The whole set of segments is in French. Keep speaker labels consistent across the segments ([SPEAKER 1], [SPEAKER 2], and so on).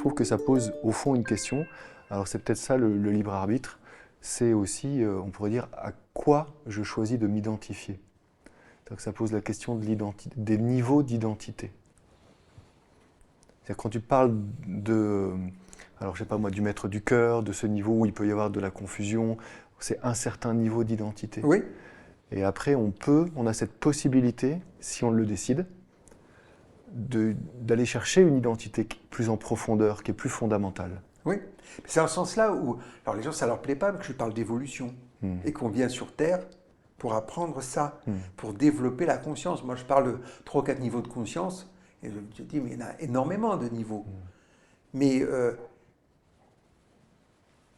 [SPEAKER 1] trouve que ça pose au fond une question. Alors c'est peut-être ça le libre arbitre. C'est aussi, on pourrait dire, à quoi je choisis de m'identifier. Donc ça pose la question de des niveaux d'identité. C'est-à-dire quand tu parles de, alors je sais pas moi, du maître du cœur, de ce niveau où il peut y avoir de la confusion, c'est un certain niveau d'identité.
[SPEAKER 2] Oui.
[SPEAKER 1] Et après on a cette possibilité, si on le décide, d'aller chercher une identité plus en profondeur, qui est plus fondamentale.
[SPEAKER 2] Oui. C'est dans ce sens-là où, alors les gens, ça leur plaît pas que je parle d'évolution et qu'on vient sur Terre pour apprendre ça, pour développer la conscience. Moi, je parle de 3 ou 4 niveaux de conscience et je dis, mais il y en a énormément de niveaux. Mais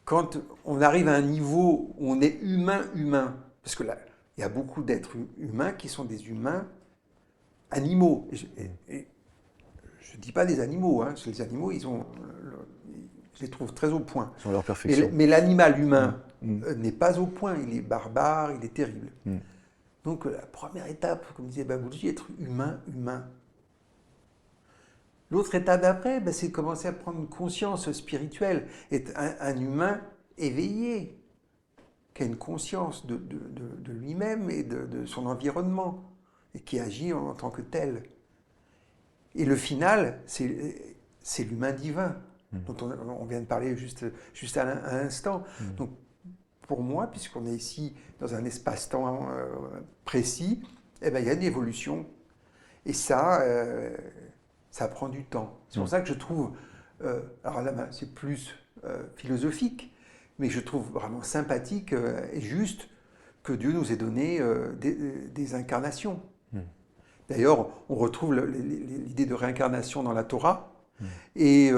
[SPEAKER 2] quand on arrive à un niveau où on est humain, parce que là, il y a beaucoup d'êtres humains qui sont des humains animaux. Et je ne dis pas des animaux, hein, parce que les animaux, je les trouve très au point.
[SPEAKER 1] Ils ont leur perfection.
[SPEAKER 2] Mais l'animal humain n'est pas au point, il est barbare, il est terrible. Donc la première étape, comme disait Baboudji, être humain. L'autre étape d'après, ben, c'est commencer à prendre une conscience spirituelle, être un humain éveillé, qui a une conscience de lui-même et de son environnement, et qui agit en tant que tel. Et le final, c'est l'humain divin, dont on vient de parler juste à l'instant. Donc, pour moi, puisqu'on est ici dans un espace-temps précis, eh ben, il y a une évolution. Et ça prend du temps. C'est pour ça que je trouve, alors là, c'est plus philosophique, mais je trouve vraiment sympathique et juste que Dieu nous ait donné des incarnations. D'ailleurs, on retrouve l'idée de réincarnation dans la Torah, et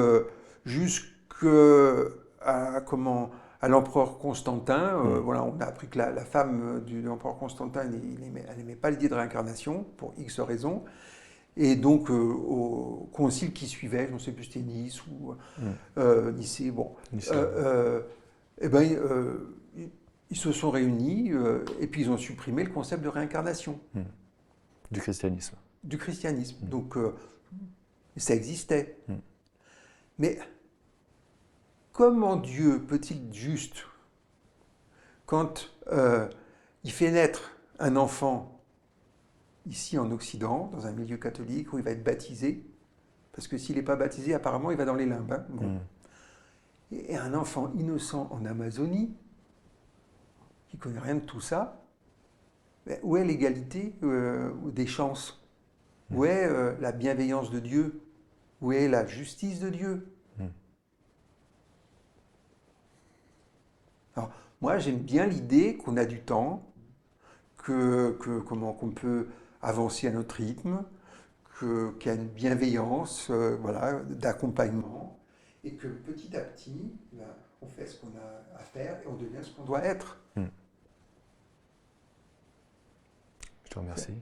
[SPEAKER 2] à l'empereur Constantin, voilà, on a appris que la femme de l'empereur Constantin, elle n'aimait pas l'idée de réincarnation, pour X raisons, et donc au concile qui suivait, je ne sais plus si c'était Nice ou Nicée, bon, eh ben, ils se sont réunis et puis ils ont supprimé le concept de réincarnation.
[SPEAKER 1] Du christianisme.
[SPEAKER 2] Du christianisme. Donc, ça existait. Mais comment Dieu peut-il juste, quand il fait naître un enfant ici en Occident, dans un milieu catholique, où il va être baptisé, parce que s'il n'est pas baptisé, apparemment, il va dans les limbes. Hein, bon. Et un enfant innocent en Amazonie, qui ne connaît rien de tout ça, ben, où est l'égalité des chances? Où est la bienveillance de Dieu? Où est la justice de Dieu? Alors, moi, j'aime bien l'idée qu'on a du temps, qu'on peut avancer à notre rythme, qu'il y a une bienveillance voilà, d'accompagnement, et que petit à petit, ben, on fait ce qu'on a à faire et on devient ce qu'on doit être.
[SPEAKER 1] Je te remercie.